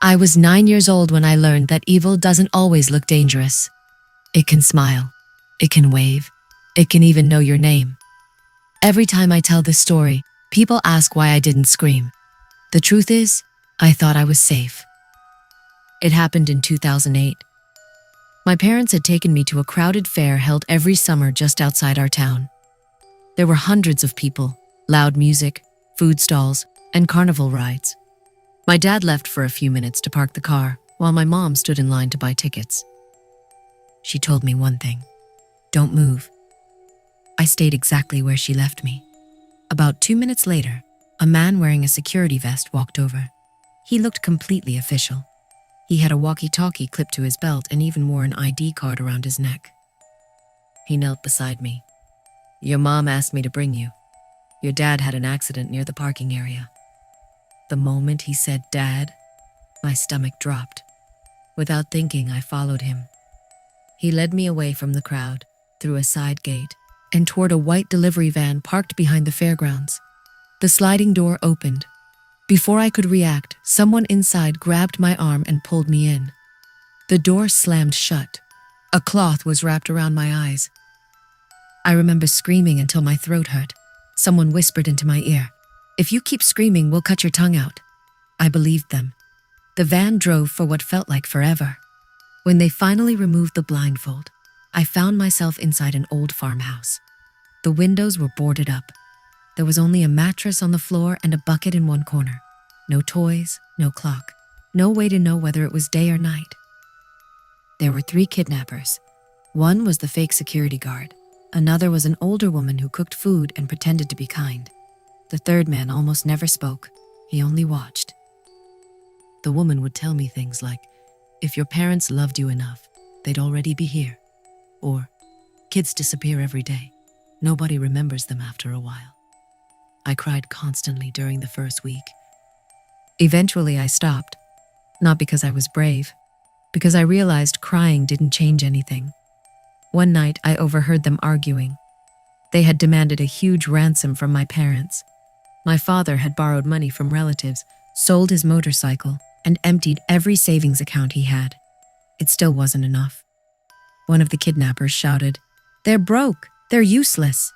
I was 9 years old when I learned that evil doesn't always look dangerous. It can smile, it can wave, it can even know your name. Every time I tell this story, people ask why I didn't scream. The truth is, I thought I was safe. It happened in 2008. My parents had taken me to a crowded fair held every summer just outside our town. There were hundreds of people, loud music, food stalls, and carnival rides. My dad left for a few minutes to park the car, while my mom stood in line to buy tickets. She told me one thing: don't move. I stayed exactly where she left me. About 2 minutes later, a man wearing a security vest walked over. He looked completely official. He had a walkie-talkie clipped to his belt and even wore an ID card around his neck. He knelt beside me. "Your mom asked me to bring you. Your dad had an accident near the parking area." The moment he said "Dad," my stomach dropped. Without thinking, I followed him. He led me away from the crowd, through a side gate, and toward a white delivery van parked behind the fairgrounds. The sliding door opened. Before I could react, someone inside grabbed my arm and pulled me in. The door slammed shut. A cloth was wrapped around my eyes. I remember screaming until my throat hurt. Someone whispered into my ear, "If you keep screaming, we'll cut your tongue out." I believed them. The van drove for what felt like forever. When they finally removed the blindfold, I found myself inside an old farmhouse. The windows were boarded up. There was only a mattress on the floor and a bucket in one corner. No toys, no clock, no way to know whether it was day or night. There were 3 kidnappers. One was the fake security guard. Another was an older woman who cooked food and pretended to be kind. The third man almost never spoke. He only watched. The woman would tell me things like, "If your parents loved you enough, they'd already be here." Or, "Kids disappear every day. Nobody remembers them after a while." I cried constantly during the first week. Eventually, I stopped. Not because I was brave, because I realized crying didn't change anything. One night, I overheard them arguing. They had demanded a huge ransom from my parents. My father had borrowed money from relatives, sold his motorcycle, and emptied every savings account he had. It still wasn't enough. One of the kidnappers shouted, "They're broke. They're useless."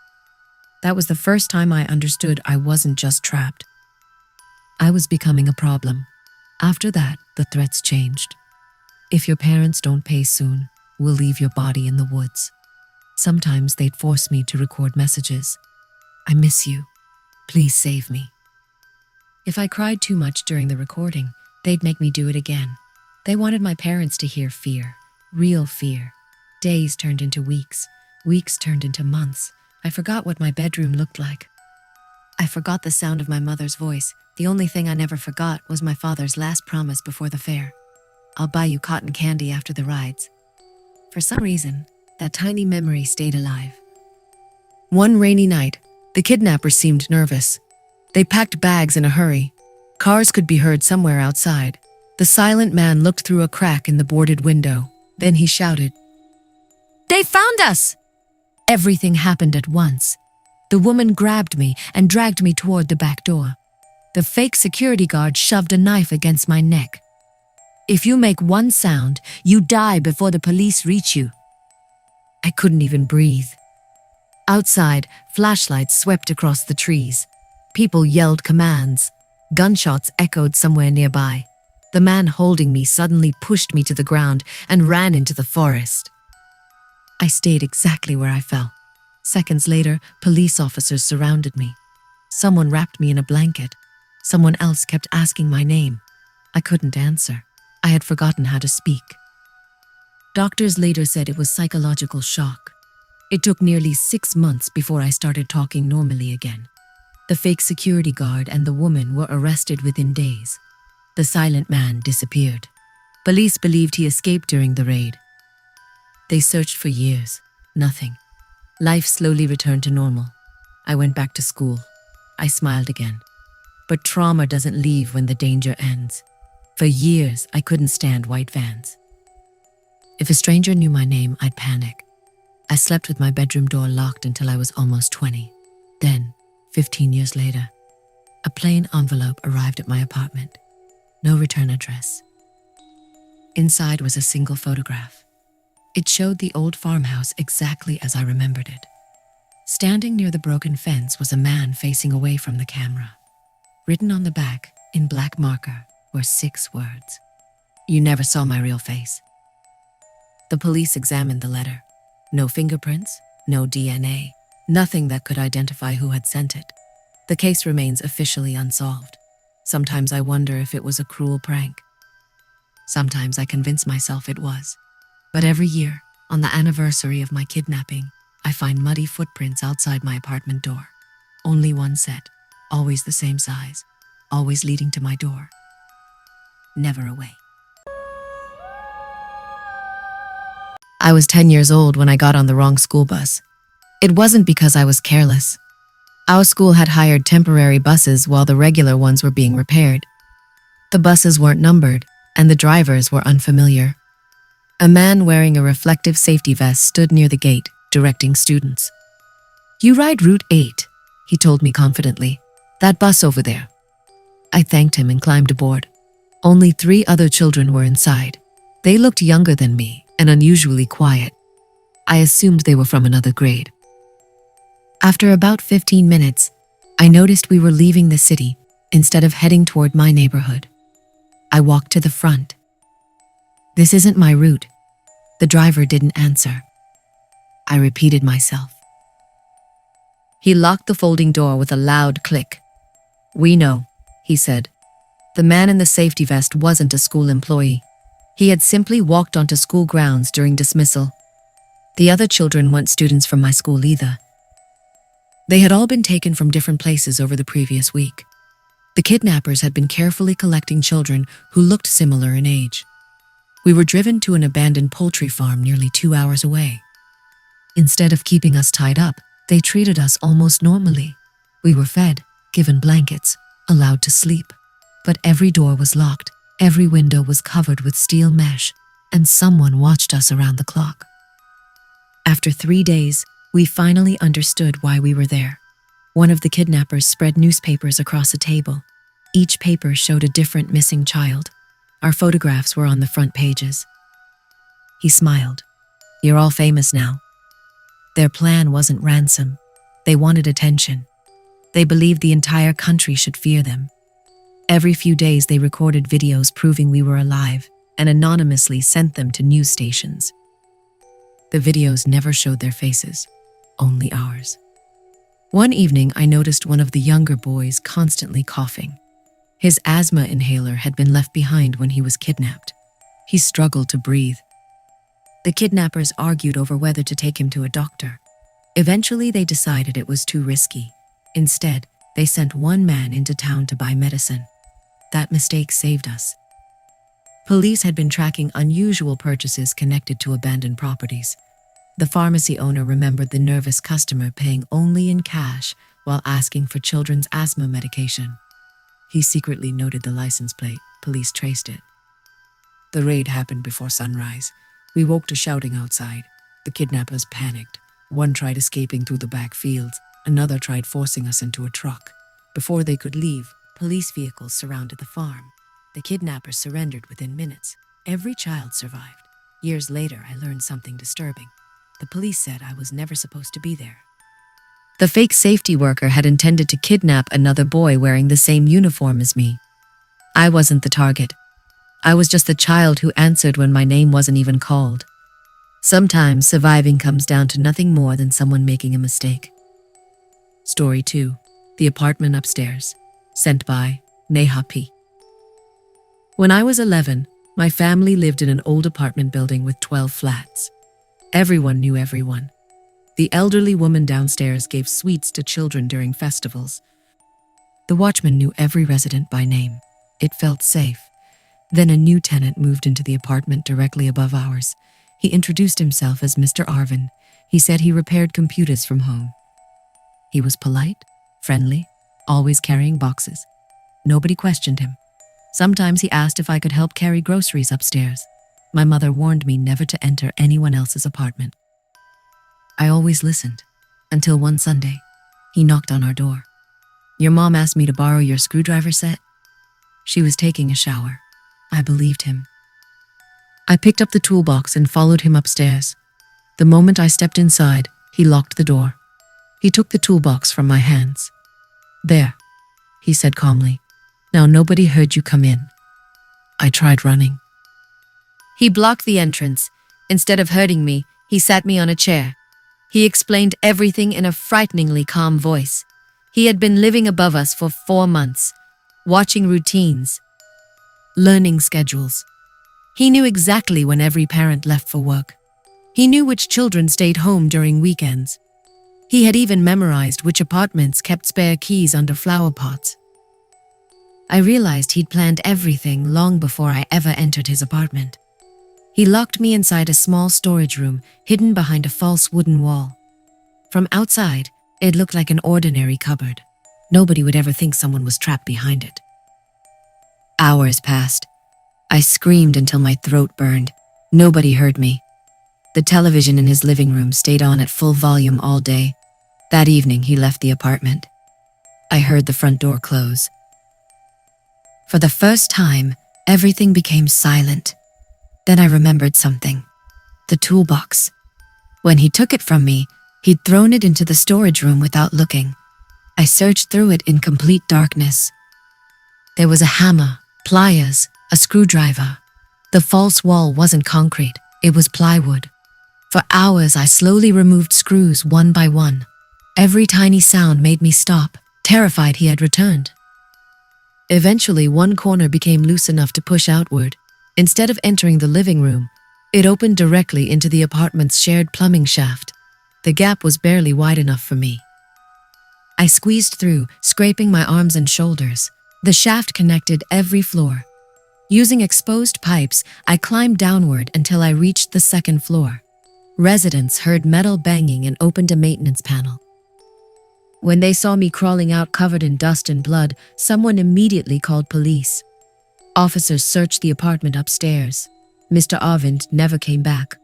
That was the first time I understood I wasn't just trapped. I was becoming a problem. After that, the threats changed. "If your parents don't pay soon, we'll leave your body in the woods." Sometimes they'd force me to record messages. "I miss you. Please save me." If I cried too much during the recording, they'd make me do it again. They wanted my parents to hear fear, real fear. Days turned into weeks. Weeks turned into months. I forgot what my bedroom looked like. I forgot the sound of my mother's voice. The only thing I never forgot was my father's last promise before the fair. "I'll buy you cotton candy after the rides." For some reason, that tiny memory stayed alive. One rainy night, the kidnappers seemed nervous. They packed bags in a hurry. Cars could be heard somewhere outside. The silent man looked through a crack in the boarded window. Then he shouted, "They found us!" Everything happened at once. The woman grabbed me and dragged me toward the back door. The fake security guard shoved a knife against my neck. "If you make one sound, you die before the police reach you." I couldn't even breathe. Outside, flashlights swept across the trees. People yelled commands. Gunshots echoed somewhere nearby. The man holding me suddenly pushed me to the ground and ran into the forest. I stayed exactly where I fell. Seconds later, police officers surrounded me. Someone wrapped me in a blanket. Someone else kept asking my name. I couldn't answer. I had forgotten how to speak. Doctors later said it was psychological shock. It took nearly 6 months before I started talking normally again. The fake security guard and the woman were arrested within days. The silent man disappeared. Police believed he escaped during the raid. They searched for years. Nothing. Life slowly returned to normal. I went back to school. I smiled again. But trauma doesn't leave when the danger ends. For years, I couldn't stand white vans. If a stranger knew my name, I'd panic. I slept with my bedroom door locked until I was almost 20. Then, 15 years later, a plain envelope arrived at my apartment. No return address, Inside was a single photograph. It showed the old farmhouse exactly as I remembered it. Standing near the broken fence was a man facing away from the camera. Written on the back, in black marker, were 6 words. "You never saw my real face." The police examined the letter. No fingerprints, no DNA, nothing that could identify who had sent it. The case remains officially unsolved. Sometimes I wonder if it was a cruel prank. Sometimes I convince myself it was. But every year, on the anniversary of my kidnapping, I find muddy footprints outside my apartment door. Only one set, always the same size, always leading to my door. Never away. I was 10 years old when I got on the wrong school bus. It wasn't because I was careless. Our school had hired temporary buses while the regular ones were being repaired. The buses weren't numbered, and the drivers were unfamiliar. A man wearing a reflective safety vest stood near the gate, directing students. "You ride Route 8, he told me confidently. "That bus over there." I thanked him and climbed aboard. Only 3 other children were inside. They looked younger than me and unusually quiet. I assumed they were from another grade. After about 15 minutes, I noticed we were leaving the city instead of heading toward my neighborhood. I walked to the front. "This isn't my route." The driver didn't answer. I repeated myself. He locked the folding door with a loud click. "We know," he said. The man in the safety vest wasn't a school employee. He had simply walked onto school grounds during dismissal. The other children weren't students from my school either. They had all been taken from different places over the previous week. The kidnappers had been carefully collecting children who looked similar in age. We were driven to an abandoned poultry farm nearly 2 hours away. Instead of keeping us tied up, they treated us almost normally. We were fed, given blankets, allowed to sleep. But every door was locked, every window was covered with steel mesh, and someone watched us around the clock. After 3 days, we finally understood why we were there. One of the kidnappers spread newspapers across a table. Each paper showed a different missing child. Our photographs were on the front pages. He smiled. "You're all famous now." Their plan wasn't ransom. They wanted attention. They believed the entire country should fear them. Every few days they recorded videos proving we were alive and anonymously sent them to news stations. The videos never showed their faces, only ours. One evening I noticed one of the younger boys constantly coughing. His asthma inhaler had been left behind when he was kidnapped. He struggled to breathe. The kidnappers argued over whether to take him to a doctor. Eventually they decided it was too risky. Instead, they sent one man into town to buy medicine. That mistake saved us. Police had been tracking unusual purchases connected to abandoned properties. The pharmacy owner remembered the nervous customer paying only in cash while asking for children's asthma medication. He secretly noted the license plate. Police traced it. The raid happened before sunrise. We woke to shouting outside. The kidnappers panicked. One tried escaping through the back fields. Another tried forcing us into a truck. Before they could leave, police vehicles surrounded the farm. The kidnappers surrendered within minutes. Every child survived. Years later, I learned something disturbing. The police said I was never supposed to be there. The fake safety worker had intended to kidnap another boy wearing the same uniform as me. I wasn't the target. I was just the child who answered when my name wasn't even called. Sometimes surviving comes down to nothing more than someone making a mistake. Story 2. The Apartment Upstairs. Sent by Neha P. When I was 11, my family lived in an old apartment building with 12 flats. Everyone knew everyone. The elderly woman downstairs gave sweets to children during festivals. The watchman knew every resident by name. It felt safe. Then a new tenant moved into the apartment directly above ours. He introduced himself as Mr. Arvin. He said he repaired computers from home. He was polite, friendly, always carrying boxes. Nobody questioned him. Sometimes he asked if I could help carry groceries upstairs. My mother warned me never to enter anyone else's apartment. I always listened, until one Sunday, he knocked on our door. "Your mom asked me to borrow your screwdriver set?" She was taking a shower. I believed him. I picked up the toolbox and followed him upstairs. The moment I stepped inside, he locked the door. He took the toolbox from my hands. "There," he said calmly. "Now nobody heard you come in." I tried running. He blocked the entrance. Instead of hurting me, he sat me on a chair. He explained everything in a frighteningly calm voice. He had been living above us for 4 months, watching routines, learning schedules. He knew exactly when every parent left for work. He knew which children stayed home during weekends. He had even memorized which apartments kept spare keys under flower pots. I realized he'd planned everything long before I ever entered his apartment. He locked me inside a small storage room hidden behind a false wooden wall. From outside, it looked like an ordinary cupboard. Nobody would ever think someone was trapped behind it. Hours passed. I screamed until my throat burned. Nobody heard me. The television in his living room stayed on at full volume all day. That evening, he left the apartment. I heard the front door close. For the first time, everything became silent. Then I remembered something. The toolbox. When he took it from me, he'd thrown it into the storage room without looking. I searched through it in complete darkness. There was a hammer, pliers, a screwdriver. The false wall wasn't concrete, it was plywood. For hours, I slowly removed screws one by one. Every tiny sound made me stop, terrified he had returned. Eventually, one corner became loose enough to push outward. Instead of entering the living room, it opened directly into the apartment's shared plumbing shaft. The gap was barely wide enough for me. I squeezed through, scraping my arms and shoulders. The shaft connected every floor. Using exposed pipes, I climbed downward until I reached the second floor. Residents heard metal banging and opened a maintenance panel. When they saw me crawling out covered in dust and blood, someone immediately called police. Officers searched the apartment upstairs. Mr. Arvind never came back.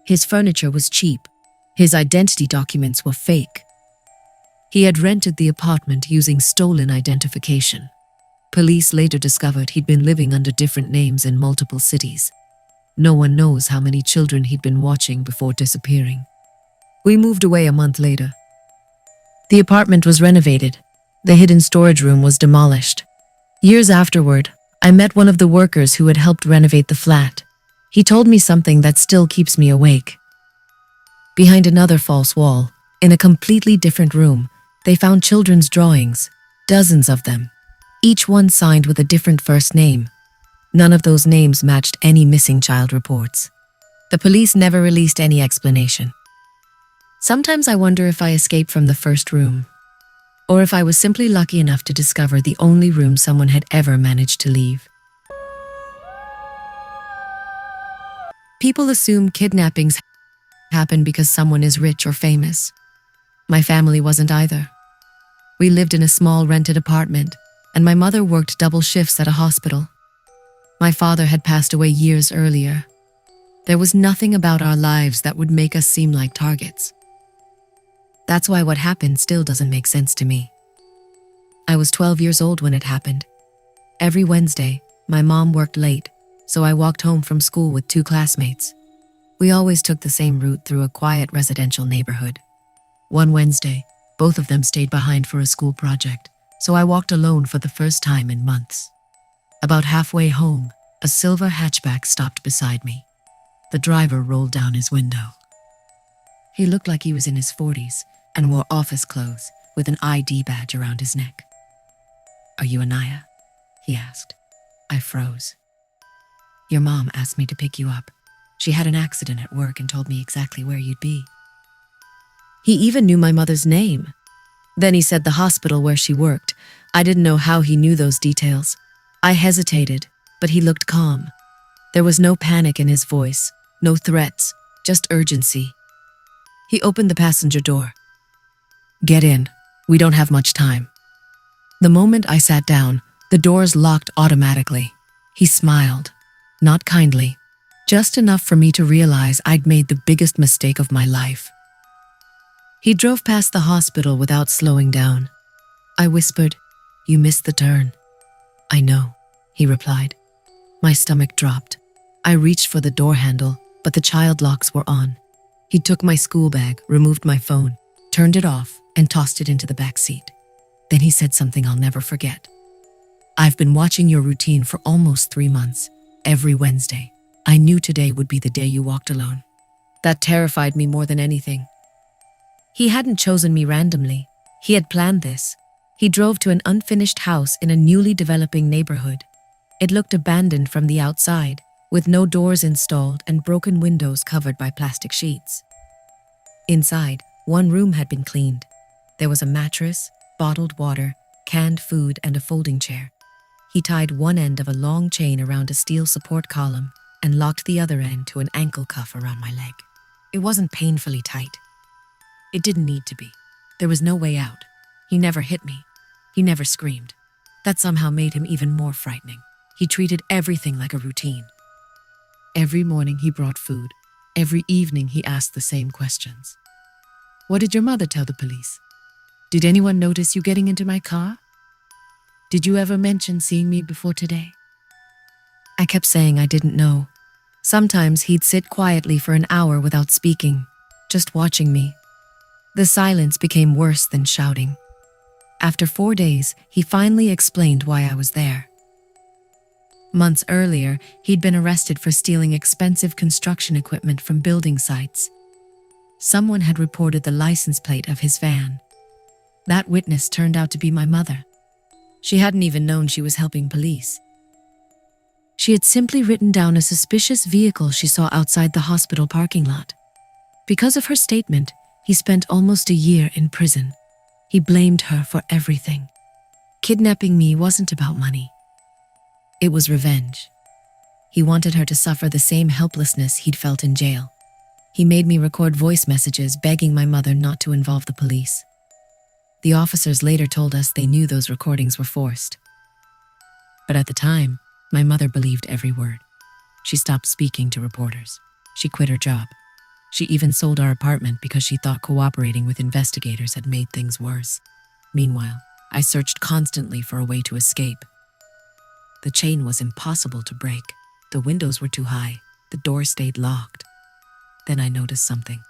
His furniture was cheap. His identity documents were fake. He had rented the apartment using stolen identification. Police later discovered he'd been living under different names in multiple cities. No one knows how many children he'd been watching before disappearing. We moved away a month later. The apartment was renovated. The hidden storage room was demolished. Years afterward, I met one of the workers who had helped renovate the flat. He told me something that still keeps me awake. Behind another false wall, in a completely different room, they found children's drawings, dozens of them, each one signed with a different first name. None of those names matched any missing child reports. The police never released any explanation. Sometimes I wonder if I escaped from the first room, or if I was simply lucky enough to discover the only room someone had ever managed to leave. People assume kidnappings happen because someone is rich or famous. My family wasn't either. We lived in a small rented apartment, and my mother worked double shifts at a hospital. My father had passed away years earlier. There was nothing about our lives that would make us seem like targets. That's why what happened still doesn't make sense to me. I was 12 years old when it happened. Every Wednesday, my mom worked late, so I walked home from school with 2 classmates. We always took the same route through a quiet residential neighborhood. One Wednesday, both of them stayed behind for a school project, so I walked alone for the first time in months. About halfway home, a silver hatchback stopped beside me. The driver rolled down his window. He looked like he was in his 40s and wore office clothes with an ID badge around his neck. "Are you Anaya?" he asked. I froze. "Your mom asked me to pick you up. She had an accident at work and told me exactly where you'd be." He even knew my mother's name. Then he said the hospital where she worked. I didn't know how he knew those details. I hesitated, but he looked calm. There was no panic in his voice, no threats, just urgency. He opened the passenger door. "Get in. We don't have much time." The moment I sat down, the doors locked automatically. He smiled, not kindly, just enough for me to realize I'd made the biggest mistake of my life. He drove past the hospital without slowing down. I whispered, "You missed the turn." "I know," he replied. My stomach dropped. I reached for the door handle, but the child locks were on. He took my school bag, removed my phone, turned it off, and tossed it into the back seat. Then he said something I'll never forget. "I've been watching your routine for almost 3 months. Every Wednesday. I knew today would be the day you walked alone." That terrified me more than anything. He hadn't chosen me randomly. He had planned this. He drove to an unfinished house in a newly developing neighborhood. It looked abandoned from the outside, with no doors installed and broken windows covered by plastic sheets. Inside, one room had been cleaned. There was a mattress, bottled water, canned food, and a folding chair. He tied one end of a long chain around a steel support column and locked the other end to an ankle cuff around my leg. It wasn't painfully tight. It didn't need to be. There was no way out. He never hit me. He never screamed. That somehow made him even more frightening. He treated everything like a routine. Every morning he brought food. Every evening he asked the same questions. "What did your mother tell the police? Did anyone notice you getting into my car? Did you ever mention seeing me before today?" I kept saying I didn't know. Sometimes he'd sit quietly for an hour without speaking, just watching me. The silence became worse than shouting. After 4 days, he finally explained why I was there. Months earlier, he'd been arrested for stealing expensive construction equipment from building sites. Someone had reported the license plate of his van. That witness turned out to be my mother. She hadn't even known she was helping police. She had simply written down a suspicious vehicle she saw outside the hospital parking lot. Because of her statement, he spent almost a year in prison. He blamed her for everything. Kidnapping me wasn't about money. It was revenge. He wanted her to suffer the same helplessness he'd felt in jail. He made me record voice messages begging my mother not to involve the police. The officers later told us they knew those recordings were forced. But at the time, my mother believed every word. She stopped speaking to reporters. She quit her job. She even sold our apartment because she thought cooperating with investigators had made things worse. Meanwhile, I searched constantly for a way to escape. The chain was impossible to break. The windows were too high. The door stayed locked. Then I noticed something.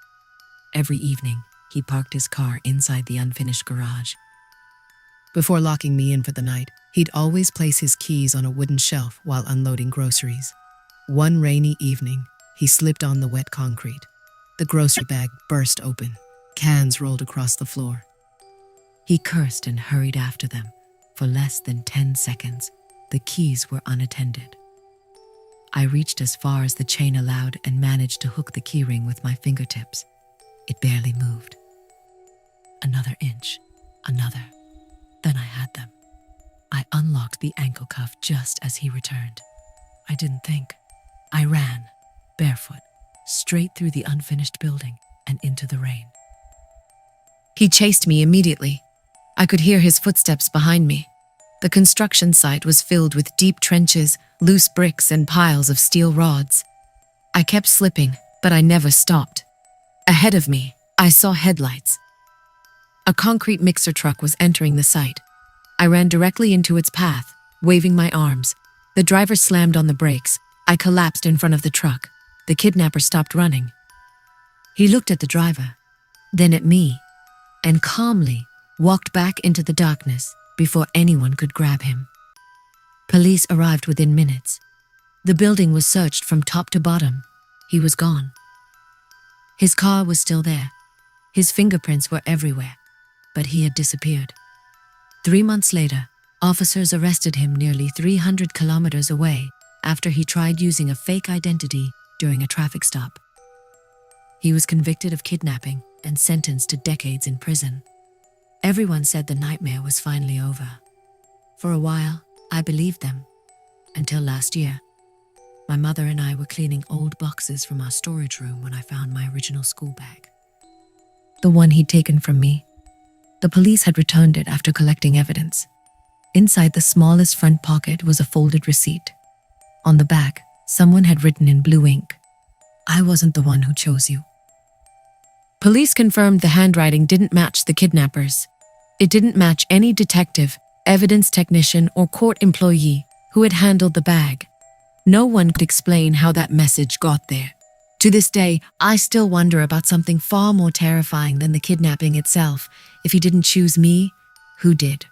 Every evening, he parked his car inside the unfinished garage. Before locking me in for the night, he'd always place his keys on a wooden shelf while unloading groceries. One rainy evening, he slipped on the wet concrete. The grocery bag burst open. Cans rolled across the floor. He cursed and hurried after them. For less than 10 seconds, the keys were unattended. I reached as far as the chain allowed and managed to hook the keyring with my fingertips. It barely moved. Another inch, another. Then I had them. I unlocked the ankle cuff just as he returned. I didn't think. I ran, barefoot, straight through the unfinished building and into the rain. He chased me immediately. I could hear his footsteps behind me. The construction site was filled with deep trenches, loose bricks, and piles of steel rods. I kept slipping, but I never stopped. Ahead of me, I saw headlights. A concrete mixer truck was entering the site. I ran directly into its path, waving my arms. The driver slammed on the brakes. I collapsed in front of the truck. The kidnapper stopped running. He looked at the driver, then at me, and calmly walked back into the darkness before anyone could grab him. Police arrived within minutes. The building was searched from top to bottom. He was gone. His car was still there. His fingerprints were everywhere, but he had disappeared. 3 months later, officers arrested him nearly 300 kilometers away after he tried using a fake identity during a traffic stop. He was convicted of kidnapping and sentenced to decades in prison. Everyone said the nightmare was finally over. For a while, I believed them. Until last year, my mother and I were cleaning old boxes from our storage room when I found my original school bag. The one he'd taken from me. The police had returned it after collecting evidence. Inside the smallest front pocket was a folded receipt. On the back, someone had written in blue ink, "I wasn't the one who chose you." Police confirmed the handwriting didn't match the kidnappers. It didn't match any detective, evidence technician, or court employee who had handled the bag. No one could explain how that message got there. To this day, I still wonder about something far more terrifying than the kidnapping itself. If he didn't choose me, who did?